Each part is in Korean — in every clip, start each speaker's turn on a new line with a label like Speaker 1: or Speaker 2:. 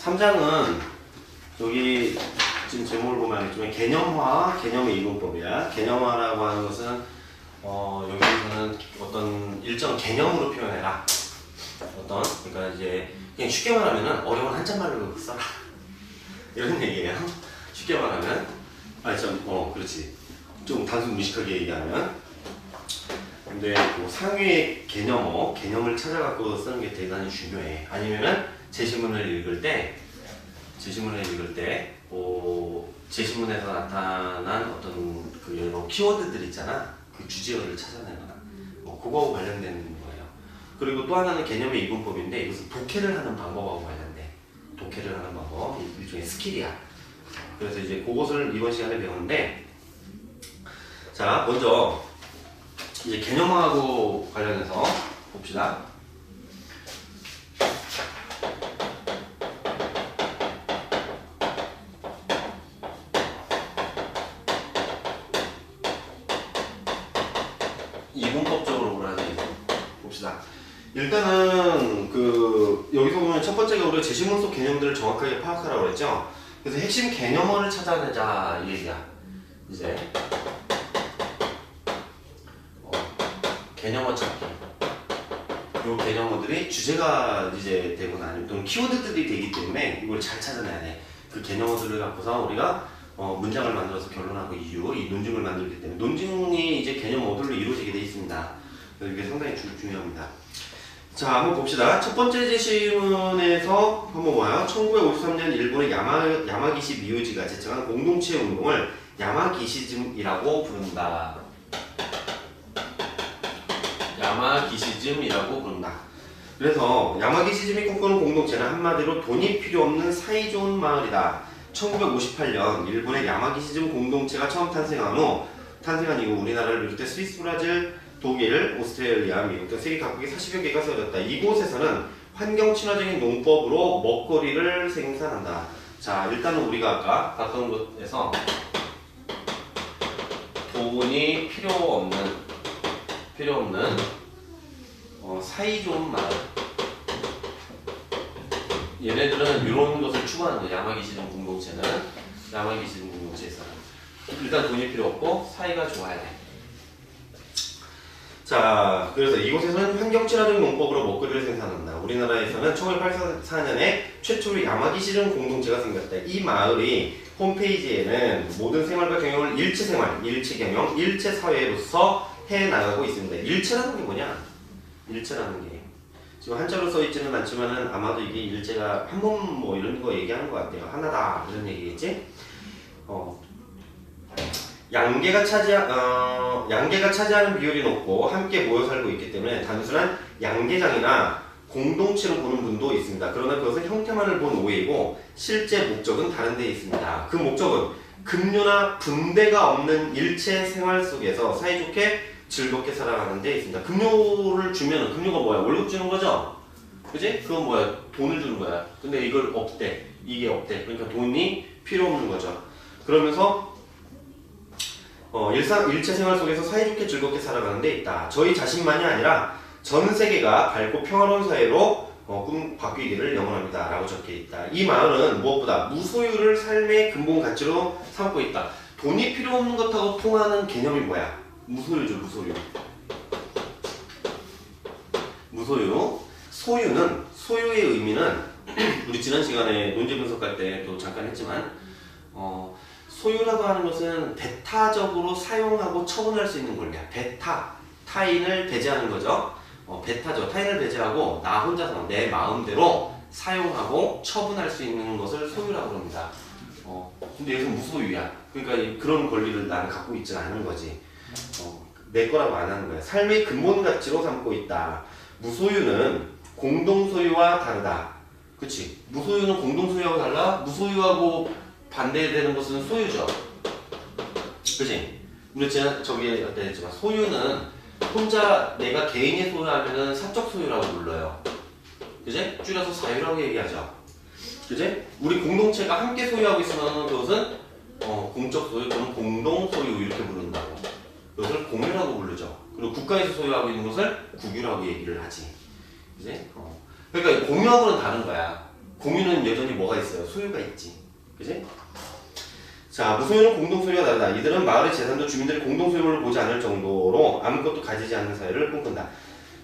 Speaker 1: 3장은 여기 지금 제목을 보면 알겠지만 개념화, 개념의 이분법이야. 개념화라고 하는 것은 여기서는 어떤 일정 개념으로 표현해라. 그러니까 이제 그냥 쉽게 말하면은 어려운 한자말로 써라. 이런 얘기예요. 쉽게 말하면 그렇지. 좀 단순 무식하게 얘기하면. 근데 뭐 상위의 개념을 찾아갖고 쓰는 게 대단히 중요해. 아니면은 제시문을 읽을 때 제시문에서 나타난 어떤 그 여러 키워드들 있잖아. 그 주제어를 찾아내거나 그거하고 관련된 거예요. 그리고 또 하나는 개념의 이분법인데 이것은 독해를 하는 방법하고 관련돼. 독해를 하는 방법, 일종의 스킬이야. 그래서 이제 그것을 이번 시간에 배우는데, 자 먼저 이제 개념하고 관련해서 봅시다. 이분법적으로 뭐라지 봅시다. 일단은 여기서 보면 첫 번째가 우리가 제시문 속 개념들을 정확하게 파악하라고 그랬죠. 그래서 핵심 개념어를 찾아내자 이 얘기야. 이제 개념어 찾기. 이 개념어들이 주제가 이제 되거나 아니면 또는 키워드들이 되기 때문에 이걸 잘 찾아내야 돼. 그 개념어들을 갖고서 우리가 문장을 만들어서 결론하고 이유, 이 논증을 만들기 때문에 논증이 이제 개념어들로 이루어지게 되어 있습니다. 그래서 이게 상당히 중요합니다. 자, 한번 봅시다. 첫 번째 제시문에서 한번 봐요. 1953년 일본의 야마기시 미우지가 제청한 공동체 운동을 야마기시즘이라고 부른다. 야마기시즘이라고 부른다. 그래서 야마기시즘이 꿈꾸는 공동체는 한마디로 돈이 필요 없는 사이좋은 마을이다. 1958년 일본의 야마기시즘 공동체가 처음 탄생한 이후 우리나라를 비롯해 스위스, 브라질, 독일, 오스트레일리아, 미국 등 세계 각국에 40여 개가 세워졌다. 이곳에서는 환경 친화적인 농법으로 먹거리를 생산한다. 자, 일단은 우리가 아까 봤던 곳에서 돈이 필요 없는 사이좋은 마을. 얘네들은 이런 것을 추구하는 거야. 야마기시즘 공동체에서는 일단 돈이 필요 없고 사이가 좋아야 돼. 자, 그래서 이곳에서는 환경 친화적 농법으로 먹거리를 생산한다. 우리나라에서는 1984년에 최초로 야마기시즘 공동체가 생겼다. 이 마을이 홈페이지에는 모든 생활과 경영을 일체생활, 일체경영, 일체사회로서 해나가고 있습니다. 일체라는 게 뭐냐? 일체라는 게 지금 한자로 써있지는 않지만은 아마도 이게 일체가 한 몸 뭐 이런 거 얘기하는 것 같아요. 하나다 이런 얘기겠지? 양계가 차지하는 비율이 높고 함께 모여 살고 있기 때문에 단순한 양계장이나 공동체로 보는 분도 있습니다. 그러나 그것은 형태만을 본 오해이고 실제 목적은 다른 데에 있습니다. 그 목적은 급료나 분배가 없는 일체 생활 속에서 사이좋게 즐겁게 살아가는 데 있습니다. 급료를 주면 급료가 뭐야? 월급 주는 거죠? 그지? 그건 뭐야? 돈을 주는 거야. 근데 이게 없대. 그러니까 돈이 필요 없는 거죠. 그러면서 일체 생활 속에서 사이좋게 즐겁게 살아가는 데 있다. 저희 자신만이 아니라 전 세계가 밝고 평화로운 사회로 바뀌기를 영원합니다. 라고 적혀 있다. 이 마을은 무엇보다 무소유를 삶의 근본 가치로 삼고 있다. 돈이 필요 없는 것하고 통하는 개념이 뭐야? 무소유죠, 무소유. 소유의 의미는 우리 지난 시간에 논제 분석할 때 또 잠깐 했지만 소유라고 하는 것은 배타적으로 사용하고 처분할 수 있는 권리야. 타인을 배제하는 거죠. 배타죠. 타인을 배제하고 나 혼자서 내 마음대로 사용하고 처분할 수 있는 것을 소유라고 합니다. 근데 여기서 무소유야. 그러니까 그런 권리를 나는 갖고 있지 않은 거지. 내 거라고 안 하는 거야. 삶의 근본 가치로 삼고 있다. 무소유는 공동소유와 다르다. 그치? 무소유는 공동소유하고 달라. 무소유하고 반대되는 것은 소유죠. 그치? 우리 저기 어때 했지만 소유는 혼자 내가 개인이 소유하면은 사적 소유라고 불러요. 그치? 줄여서 사유라고 얘기하죠. 그치? 우리 공동체가 함께 소유하고 있으면 그것은 공적 소유 또는 공동 소유 이렇게 부른다고. 그것을 공유라고 부르죠. 그리고 국가에서 소유하고 있는 것을 국유라고 얘기를 하지. 그치? 그러니까 공유하고는 다른 거야. 공유는 여전히 뭐가 있어요? 소유가 있지. 그지? 자, 무소유는 공동소유가 다르다. 이들은 마을의 재산도 주민들이 공동소유물로 보지 않을 정도로 아무것도 가지지 않는 사회를 꿈꾼다.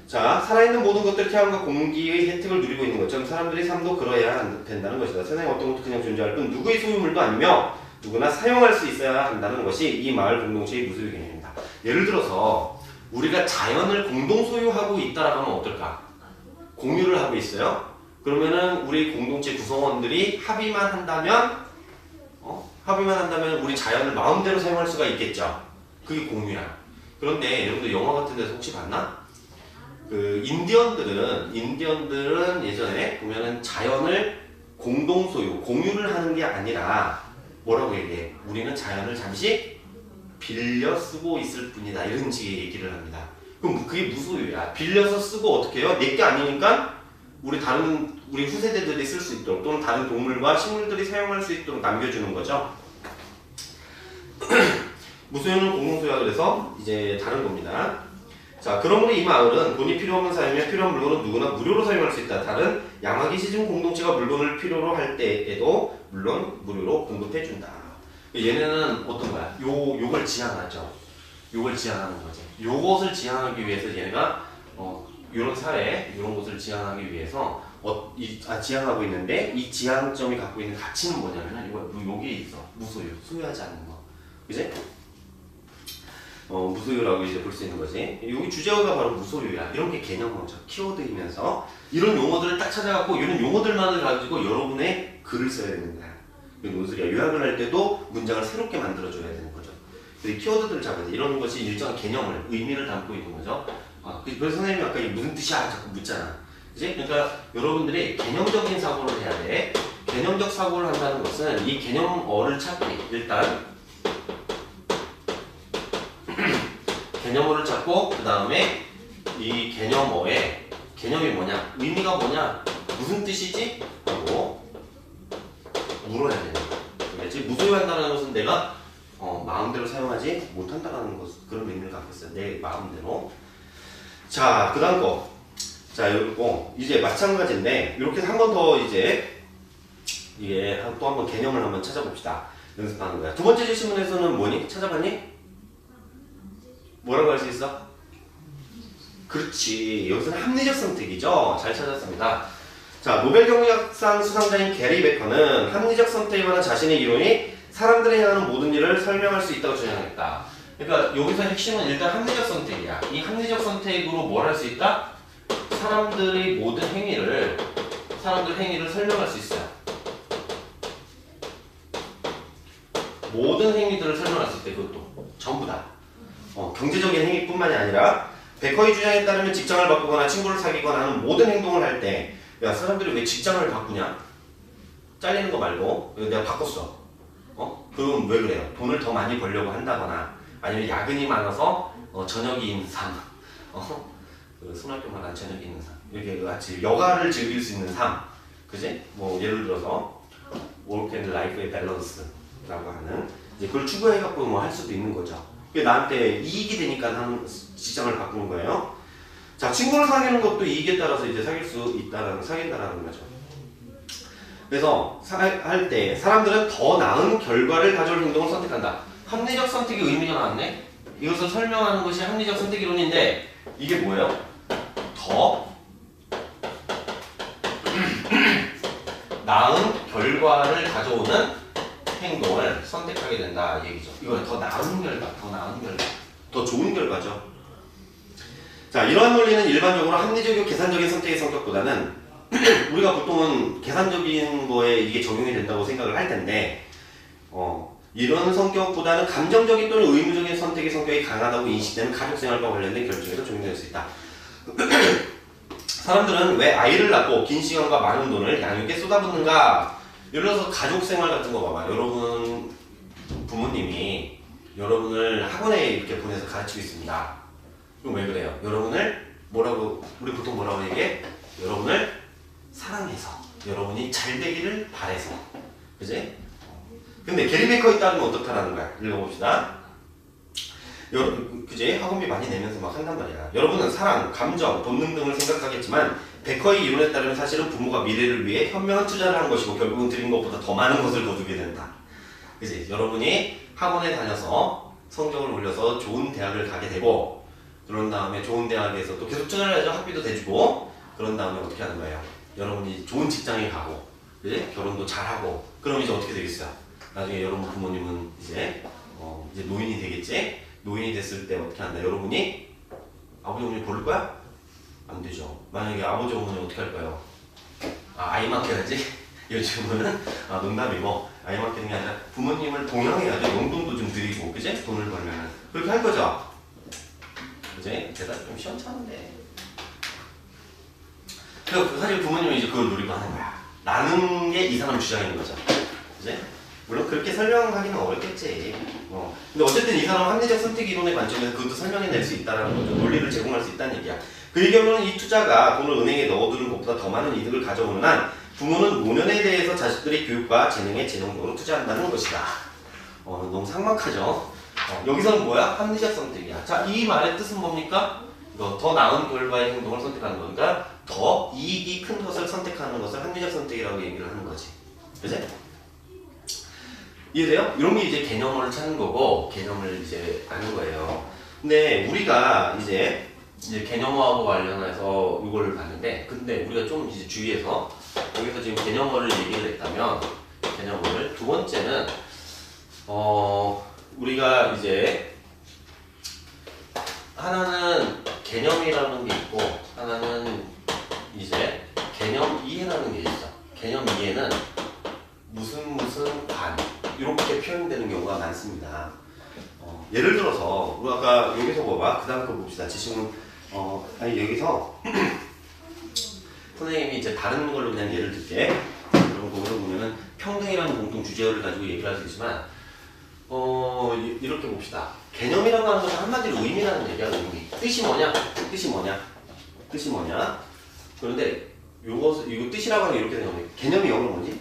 Speaker 1: 자, 살아있는 모든 것들이 태양과 공기의 혜택을 누리고 있는 것처럼 사람들의 삶도 그러해야 된다는 것이다. 세상에 어떤 것도 그냥 존재할 뿐 누구의 소유물도 아니며 누구나 사용할 수 있어야 한다는 것이 이 마을 공동체의 무소유 개념입니다. 예를 들어서 우리가 자연을 공동소유하고 있다라고 하면 어떨까? 공유를 하고 있어요. 그러면은 우리 공동체 구성원들이 합의만 한다면 우리 자연을 마음대로 사용할 수가 있겠죠. 그게 공유야. 그런데 여러분들 영화 같은 데서 혹시 봤나? 그 인디언들은 예전에 보면은 자연을 공동소유, 공유를 하는 게 아니라 뭐라고 얘기해? 우리는 자연을 잠시 빌려 쓰고 있을 뿐이다. 이런 식의 얘기를 합니다. 그럼 그게 무소유야. 빌려서 쓰고 어떻게 해요? 내 게 아니니까 우리 후세대들이 쓸 수 있도록 또는 다른 동물과 식물들이 사용할 수 있도록 남겨주는 거죠. 무소유는 공동소유가 그래서 이제 다른 겁니다. 자, 그러므로 이 마을은 돈이 필요 없는 사람이며 필요한 물건은 누구나 무료로 사용할 수 있다. 다른 양아기 시중 공동체가 물건을 필요로 할 때에도 물론 무료로 공급해준다. 얘네는 어떤 거야? 요걸 지향하죠. 요걸 지향하는 거지. 요것을 지향하기 위해서 얘네가 요런 사회, 요런 것을 지향하기 위해서 지향하고 있는데 이 지향점이 갖고 있는 가치는 뭐냐면은 여기에 있어. 무소유, 소유하지 않는 거. 그지? 무소유라고 이제 볼 수 있는 거지. 여기 주제어가 바로 무소유야. 이런 게 개념어죠. 키워드이면서 이런 용어들을 딱 찾아갖고 이런 용어들만을 가지고 여러분의 글을 써야 되는 거야. 이게 무슨 소리야? 요약을 할 때도 문장을 새롭게 만들어줘야 되는 거죠. 그래서 키워드들을 잡아야 돼. 이런 것이 일정한 개념을, 의미를 담고 있는 거죠. 그래서 선생님이 아까 무슨 뜻이야? 자꾸 묻잖아. 그치? 그러니까 여러분들이 개념적인 사고를 해야 돼. 개념적 사고를 한다는 것은 이 개념어를 찾기. 일단 개념어를 찾고 그 다음에 이 개념어의 개념이 뭐냐? 의미가 뭐냐? 무슨 뜻이지? 하고 물어야 되는 거야. 그렇지? 무소유한다는 것은 내가 마음대로 사용하지 못한다는 것, 그런 의미를 갖고 있어요. 내 마음대로. 자, 그 다음 거. 자, 이거 이제 마찬가지인데 이렇게 한 번 더 이제 이게 또 한 번 개념을 한번 찾아봅시다. 연습하는 거야. 두 번째 질문에서는 뭐니? 찾아봤니? 뭐라고 할 수 있어? 그렇지. 여기서는 합리적 선택이죠. 잘 찾았습니다. 자, 노벨 경제학상 수상자인 게리 베커는 합리적 선택에 관한 자신의 이론이 사람들이 행하는 모든 일을 설명할 수 있다고 주장했다. 그러니까 여기서 핵심은 일단 합리적 선택이야. 이 합리적 선택으로 뭘 할 수 있다? 사람들의 모든 행위를 설명할 수 있어요. 모든 행위들을 설명할 수 있대. 그것도 전부 다. 경제적인 행위뿐만이 아니라 베커의 주장에 따르면 직장을 바꾸거나 친구를 사귀거나 하는 모든 행동을 할 때 야, 사람들이 왜 직장을 바꾸냐? 잘리는 거 말고 내가 바꿨어. 그럼 왜 그래요? 돈을 더 많이 벌려고 한다거나 아니면 야근이 많아서 저녁이 있는 삶, 그 손학규 말한 저녁이 있는 삶, 이렇게 같이 여가를 즐길 수 있는 삶, 그지? 뭐 예를 들어서 work and life의 밸런스라고 하는 이제 그걸 추구해갖고 뭐 할 수도 있는 거죠. 그게 나한테 이익이 되니까 하는 직장을 바꾸는 거예요. 자, 친구를 사귀는 것도 이익에 따라서 이제 사귄다라는 거죠. 그래서 할 때 사람들은 더 나은 결과를 가져올 행동을 선택한다. 합리적 선택의 의미가 나왔네. 이것을 설명하는 것이 합리적 선택 이론인데 이게 뭐예요? 더 나은 결과를 가져오는 행동을 선택하게 된다 이 얘기죠. 이거 더 나은 결과, 더 좋은 결과죠. 자, 이러한 논리는 일반적으로 합리적이고 계산적인 선택의 성격보다는 우리가 보통은 계산적인 거에 이게 적용이 된다고 생각을 할 텐데 이런 성격보다는 감정적인 또는 의무적인 선택의 성격이 강하다고 인식되는 가족생활과 관련된 결정에도 적용될 수 있다. 사람들은 왜 아이를 낳고 긴 시간과 많은 돈을 양육에 쏟아붓는가? 예를 들어서 가족생활 같은 거 봐봐. 여러분 부모님이 여러분을 학원에 이렇게 보내서 가르치고 있습니다. 그럼 왜 그래요? 여러분을 우리 보통 뭐라고 얘기해? 여러분을 사랑해서, 여러분이 잘 되기를 바래서, 그지? 근데 게리 베커에 따르면 어떻다라는 거야? 읽어봅시다. 그제 학원비 많이 내면서 막 한단 말이야. 여러분은 사랑, 감정, 본능 등을 생각하겠지만 베커의 이론에 따르면 사실은 부모가 미래를 위해 현명한 투자를 한 것이고 결국은 드린 것보다 더 많은 것을 거두게 된다. 그지? 여러분이 학원에 다녀서 성적을 올려서 좋은 대학을 가게 되고 그런 다음에 좋은 대학에서 또 계속 투자를 해야죠. 학비도 대주고 그런 다음에 어떻게 하는 거예요? 여러분이 좋은 직장에 가고 그지? 결혼도 잘하고 그럼 이제 어떻게 되겠어요? 나중에 여러분 부모님은 이제 이제 노인이 되겠지? 노인이 됐을 때 어떻게 한다? 여러분이 아버지 어머니 버릴 거야? 안 되죠. 만약에 아버지 어머니 어떻게 할까요? 아이 맡겨야지. 요즘은 농담이고 아이 맡기는 게 아니라 부모님을 동양해야죠. 용돈도 좀 드리고 그지? 돈을 벌면은 그렇게 할 거죠. 그지? 대답이 좀 시원찮은데. 그래서 사실 부모님은 이제 그걸 노리고 하는 거야. 라는 게 이 사람 주장인 거죠. 그지? 물론 그렇게 설명하기는 어렵겠지. 근데 어쨌든 이 사람은 합리적 선택 이론의 관점에서 그것도 설명해낼 수 있다는 거죠. 논리를 제공할 수 있다는 얘기야. 그의 경우는 이 투자가 돈을 은행에 넣어두는 것보다 더 많은 이득을 가져오는 한 부모는 노년에 대해서 자식들의 교육과 재능에 재정적으로 투자한다는 것이다. 너무 삭막하죠. 여기서는 뭐야? 합리적 선택이야. 자, 이 말의 뜻은 뭡니까? 더 나은 결과의 행동을 선택하는 거니까 더 이익이 큰 것을 선택하는 것을 합리적 선택이라고 얘기를 하는 거지. 그치? 이해돼요? 이런 게 이제 개념을 찾는 거고 개념을 이제 아는 거예요. 근데 우리가 이제 개념화하고 관련해서 이걸 봤는데 근데 우리가 좀 이제 주의해서 여기서 지금 개념어를 얘기를 했다면 개념어를 두 번째는 우리가 이제 하나는 개념이라는 게 있고 하나는 이제 개념 이해라는 게 있어. 개념 이해는 무슨 관 이렇게 표현되는 경우가 많습니다. 예를 들어서 우리 아까 여기서 봐봐. 그 다음 거 봅시다. 지금 아니 여기서 선생님이 이제 다른 걸로 그냥 예를 들게. 그럼 거기서 보면은 평등이라는 공통 주제를 가지고 얘기를 할 수 있지만 이렇게 봅시다. 개념이라고 하는 것은 한마디로 의미라는 얘기야. 의미. 뜻이 뭐냐? 그런데 이거 뜻이라고 하는 게 이렇게 되는 거예요. 개념이 영어로 뭐지?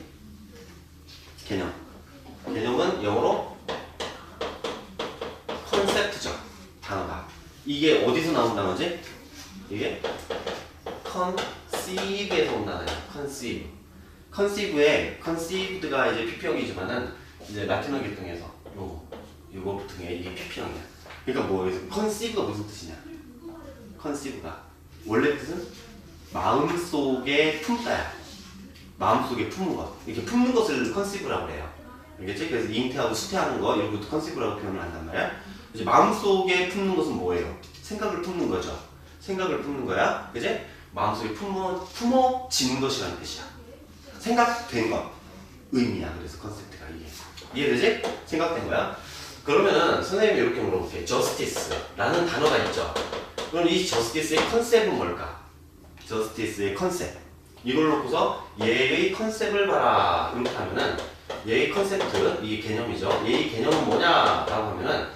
Speaker 1: 개념은 영어로 컨셉트죠. 단어가. 이게 어디서 나온 단어지? 이게 conceive에서 온 단어예요. conceived가 이제 PP형이지만은 이제 라틴어 계통에서 요거 등에 이게 PP형이야. 그러니까 conceive가 무슨 뜻이냐? conceive가 원래 뜻은 마음속에 품다야. 마음속에 품는 것. 이렇게 품는 것을 conceive라고 해요. 알겠지? 그래서 잉태하고 수태하는 거 이런 것도 conceive라고 표현을 한단 말이야. 이제 마음속에 품는 것은 뭐예요? 생각을 품는 거죠. 생각을 품는 거야. 그지? 마음속에 품어지는 것이라는 뜻이야. 생각된 것. 의미야. 그래서 컨셉트가 이게. 이해되지? 생각된 거야. 그러면은 선생님이 이렇게 물어볼게요. justice라는 단어가 있죠. 그럼 이 justice의 컨셉은 뭘까? justice의 컨셉. 이걸 놓고서 얘의 컨셉을 봐라. 이렇게 하면은 얘의 컨셉트, 이 개념이죠. 얘의 개념은 뭐냐라고 하면은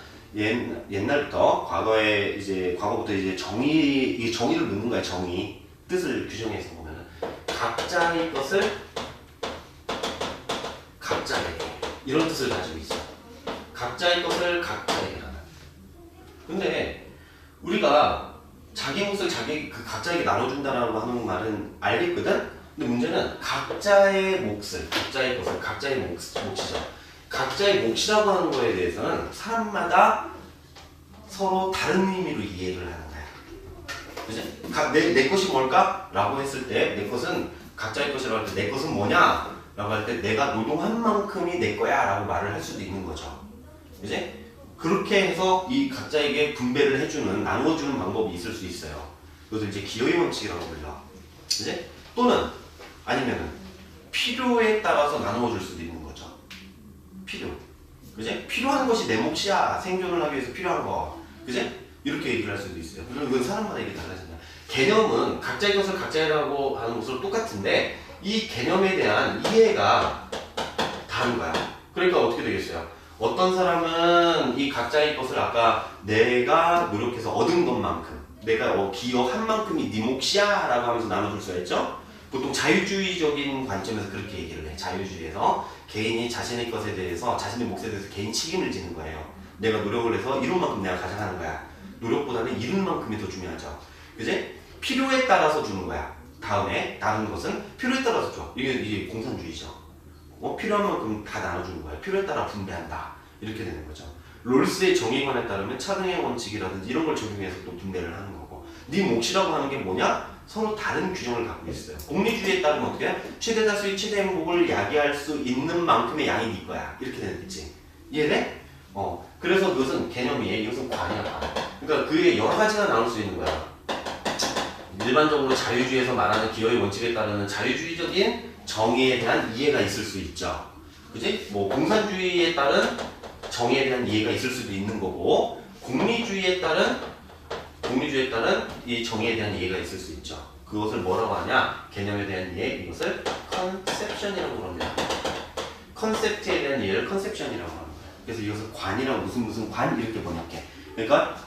Speaker 1: 옛날부터 과거부터 이제 정의를 묻는 거야. 정의. 뜻을 규정해서 보면은 각자의 것을 각자에게 이런 뜻을 가지고 있어. 각자의 것을 각자에게 하는. 근데 우리가 자기 몫을 각자에게 나눠준다라고 하는 말은 알겠거든? 근데 문제는 각자의 것을, 각자의 몫이죠. 각자의 몫이라고 하는 거에 대해서는 사람마다 서로 다른 의미로 이해를 하는 거야. 그치? 내 것이 뭘까? 라고 했을 때, 내 것은 각자의 것이라고 할 때, 내 것은 뭐냐? 라고 할 때, 내가 노동한 만큼이 내 거야. 라고 말을 할 수도 있는 거죠. 그치? 그렇게 해서 이 각자에게 분배를 해주는, 나눠주는 방법이 있을 수 있어요. 그것을 이제 기여의 원칙이라고 불러. 그치? 또는, 아니면은, 필요에 따라서 나눠줄 수도 있는 거죠. 필요. 그치? 필요한 것이 내 몫이야. 생존을 하기 위해서 필요한 거. 그치? 이렇게 얘기를 할 수도 있어요. 그럼 이건 사람마다 이게 달라진다. 개념은 각자의 것을 각자라고 하는 것으로 똑같은데, 이 개념에 대한 이해가 다른 거야. 그러니까 어떻게 되겠어요? 어떤 사람은 이 각자의 것을 아까 내가 노력해서 얻은 것만큼 내가 기여한 만큼이 네 몫이야 라고 하면서 나눠줄 수가 있죠. 보통 자유주의적인 관점에서 그렇게 얘기를 해. 자유주의에서 개인이 자신의 것에 대해서 자신의 몫에 대해서 개인 책임을 지는 거예요. 내가 노력을 해서 이룬 만큼 내가 가져가는 거야. 노력보다는 이룬 만큼이 더 중요하죠. 그지? 필요에 따라서 주는 거야. 다음에 다른 것은 필요에 따라서 줘. 이게 공산주의죠. 필요한 만큼 다 나눠주는 거야. 필요에 따라 분배한다. 이렇게 되는 거죠. 롤스의 정의관에 따르면 차등의 원칙이라든지 이런 걸 적용해서 또 분배를 하는 거고, 네 몫이라고 하는 게 뭐냐? 서로 다른 규정을 갖고 있어요. 공리주의에 따르면 어떻게 해? 최대 다수의 최대 행복을 야기할 수 있는 만큼의 양이 네 거야. 이렇게 되겠지. 이해돼? 그래서 그것은 개념이에요. 이것은 관이야, 관. 그러니까 그게 여러 가지가 나올 수 있는 거야. 일반적으로 자유주의에서 말하는 기여의 원칙에 따르는 자유주의적인 정의에 대한 이해가 있을 수 있죠. 그지? 뭐 공산주의에 따른 정의에 대한 이해가 있을 수도 있는 거고, 공리주의에 따른 이 정의에 대한 이해가 있을 수 있죠. 그것을 뭐라고 하냐? 개념에 대한 이해, 이것을 컨셉션이라고 합니다. 컨셉트에 대한 이해를 컨셉션이라고 합니다. 그래서 이것을 관이랑 무슨 관 이렇게 번역해. 그러니까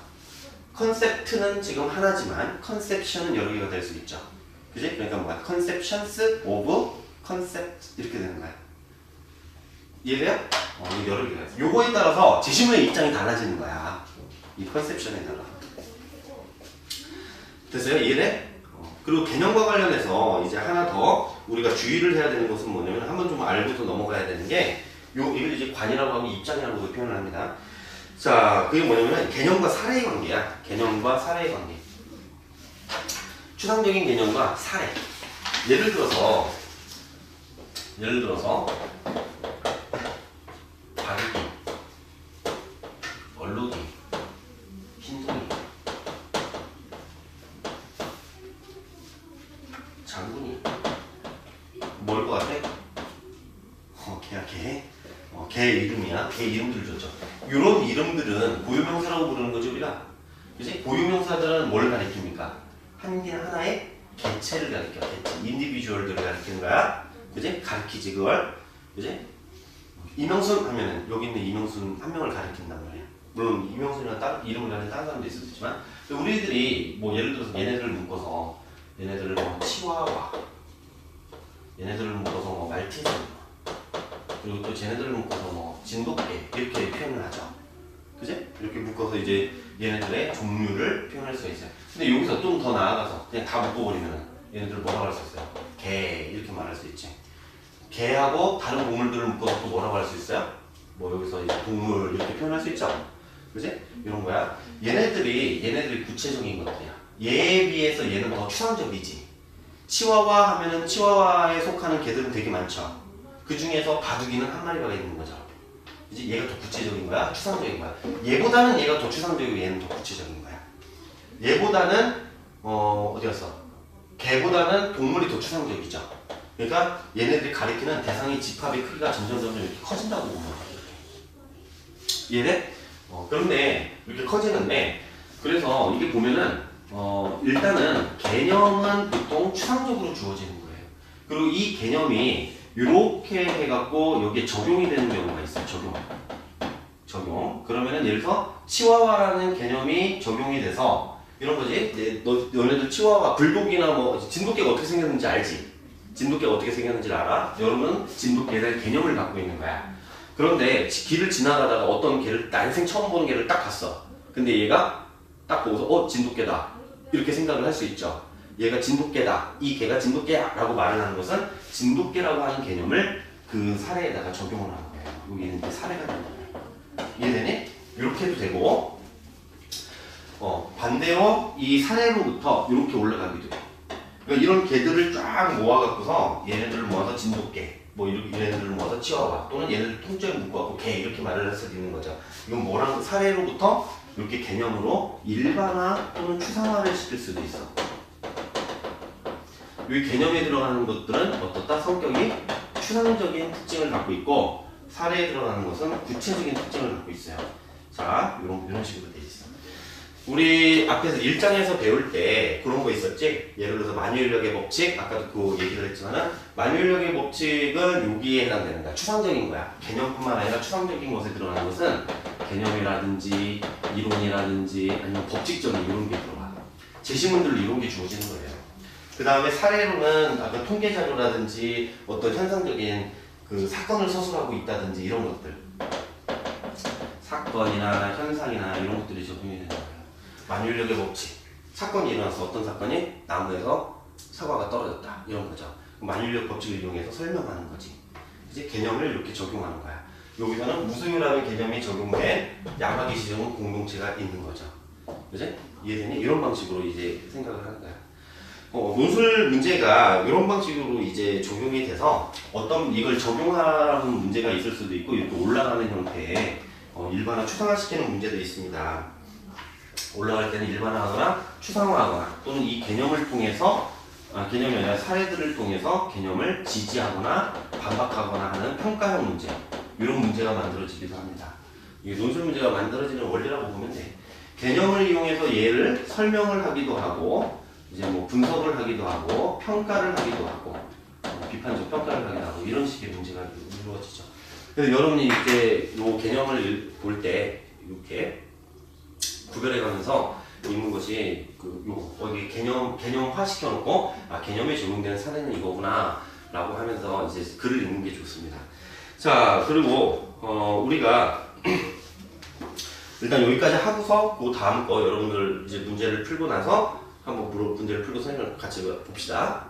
Speaker 1: 컨셉트는 지금 하나지만 컨셉션은 여러 개가 될 수 있죠. 그지? 그러니까 뭐야? 컨셉션스 오브 컨셉트 이렇게 되는 거야. 이해돼요? 여러 개가 있어. 요거에 따라서 제시문의 입장이 달라지는 거야. 이 컨셉션에 따라. 됐어요? 이해돼? 그리고 개념과 관련해서 이제 하나 더 우리가 주의를 해야 되는 것은 뭐냐면, 한번 좀 알고서 넘어가야 되는 게, 이걸 이제 관이라고 하면 입장이라고도 표현을 합니다. 자, 그게 뭐냐면 개념과 사례의 관계야. 개념과 사례의 관계. 추상적인 개념과 사례. 예를 들어서 바르기, 얼룩이, 흰둥이, 장군이. 뭘 것 같아? 걔야 걔. 걔 이름이야. 걔 이름들 줬죠. 이런 이름들은 고유명사라고 부르는 거죠, 우리가. 그지? 고유명사들은 뭘 가리킵니까? 하나의 개체를 가리켜. 개체. 인디비주얼들을 가리키는 거야. 그지? 가리키지, 그걸. 그지? 이명순 하면은, 여기 있는 이명순 한 명을 가리킨단 말이야. 물론 이명순이나 다른 이름을 가진 다른 사람도 있을 수 있지만, 우리들이 뭐 예를 들어서 얘네들을 묶어서, 얘네들을 뭐 치와와, 얘네들을 묶어서 뭐 말티즈, 그리고 또 쟤네들을 묶어서 뭐 진돗개 이렇게 표현을 하죠. 그지? 이렇게 묶어서 이제 얘네들의 종류를 표현할 수가 있어요. 근데 여기서 좀 더 나아가서 그냥 다 묶어버리면 얘네들을 뭐라고 할 수 있어요? 개 이렇게 말할 수 있지. 개하고 다른 동물들을 묶어서 또 뭐라고 할 수 있어요? 뭐 여기서 이제 동물 이렇게 표현할 수 있죠. 그지? 이런 거야. 얘네들이 구체적인 것들이야. 얘에 비해서 얘는 더 추상적이지. 치와와 하면은 치와와에 속하는 개들은 되게 많죠. 그 중에서 바둑이는 한 마리가 있는 거죠. 이제 얘가 더 구체적인 거야? 추상적인 거야? 얘보다는 얘가 더 추상적이고 얘는 더 구체적인 거야. 얘보다는 어디 갔어? 개보다는 동물이 더 추상적이죠. 그러니까 얘네들이 가리키는 대상의 집합의 크기가 점점 이렇게 커진다고 보면 돼. 이해돼? 그런데 이렇게 커지는데, 그래서 이게 보면은 일단은 개념은 보통 추상적으로 주어지는 거예요. 그리고 이 개념이 이렇게 해갖고 여기에 적용이 되는 경우가 있어요. 적용. 그러면은 예를 들어서 치와와라는 개념이 적용이 돼서 이런 거지. 너네들 치와와, 불독이나 뭐 진돗개가 어떻게 생겼는지 알지? 진돗개가 어떻게 생겼는지 알아? 여러분은 진돗개에 대한 개념을 갖고 있는 거야. 그런데 길을 지나가다가 어떤 개를, 난생 처음 보는 개를 딱 봤어. 근데 얘가 딱 보고서 진돗개다 이렇게 생각을 할 수 있죠. 얘가 진돗개다, 이 개가 진돗개야 라고 말을 하는 것은 진돗개라고 하는 개념을 그 사례에다가 적용을 하는 거예요. 여기는 이제 사례가 되는 거예요. 이해되니? 이렇게 해도 되고, 반대로 이 사례로부터 이렇게 올라가기도 돼. 그러니까 이런 개들을 쫙 모아갖고서 얘네들을 모아서 진돗개, 뭐 얘네들을 모아서 치와와, 또는 얘네들 통째로 묶어갖고 개 이렇게 말을 할 수도 있는 거죠. 이건 뭐랑 사례로부터 이렇게 개념으로 일반화 또는 추상화를 시킬 수도 있어. 이 개념에 들어가는 것들은 어떻다? 성격이 추상적인 특징을 갖고 있고, 사례에 들어가는 것은 구체적인 특징을 갖고 있어요. 자, 이런 식으로 돼 있어. 우리 앞에서 1장에서 배울 때 그런 거 있었지? 예를 들어서 만유인력의 법칙, 아까도 그 얘기를 했지만은, 만유인력의 법칙은 여기에 해당되는 거야. 추상적인 거야. 개념뿐만 아니라 추상적인 것에 들어가는 것은 개념이라든지 이론이라든지 아니면 법칙적인 이런 게 들어가. 제시문들로 이런 게 주어지는 거예요. 그 다음에 사례로는 아까 통계 자료라든지 어떤 현상적인 그 사건을 서술하고 있다든지 이런 것들. 사건이나 현상이나 이런 것들이 적용이 되는 거예요. 만유력의 법칙. 사건이 일어나서 어떤 사건이 나무에서 사과가 떨어졌다 이런 거죠. 만유력 법칙을 이용해서 설명하는 거지. 이제 개념을 이렇게 적용하는 거야. 여기서는 무소유라는 개념이 적용된 양화기 시정은 공동체가 있는 거죠. 그지? 이해되니? 이런 방식으로 이제 생각을 하는 거야. 논술 문제가 이런 방식으로 이제 적용이 돼서 어떤 이걸 적용하는 문제가 있을 수도 있고 이렇게 올라가는 형태의 일반화 추상화시키는 문제도 있습니다. 올라갈 때는 일반화하거나 추상화하거나 또는 이 개념을 통해서 개념이 아니라 사례들을 통해서 개념을 지지하거나 반박하거나 하는 평가형 문제 이런 문제가 만들어지기도 합니다. 이게 논술 문제가 만들어지는 원리라고 보면 돼. 개념을 이용해서 얘를 설명을 하기도 하고 이제 뭐 분석을 하기도 하고 평가를 하기도 하고 비판적 평가를 하기도 하고 이런 식의 문제가 이루어지죠. 그래서 여러분이 이제 이 개념을 볼 때 이렇게 구별해가면서 있는 것이 여기 개념화 시켜놓고 개념에 적용되는 사례는 이거구나라고 하면서 이제 글을 읽는 게 좋습니다. 자 그리고 우리가 일단 여기까지 하고서 그 다음 거 여러분들 이제 문제를 풀고 나서 한번 문제를 풀고 설명을 같이 봅시다.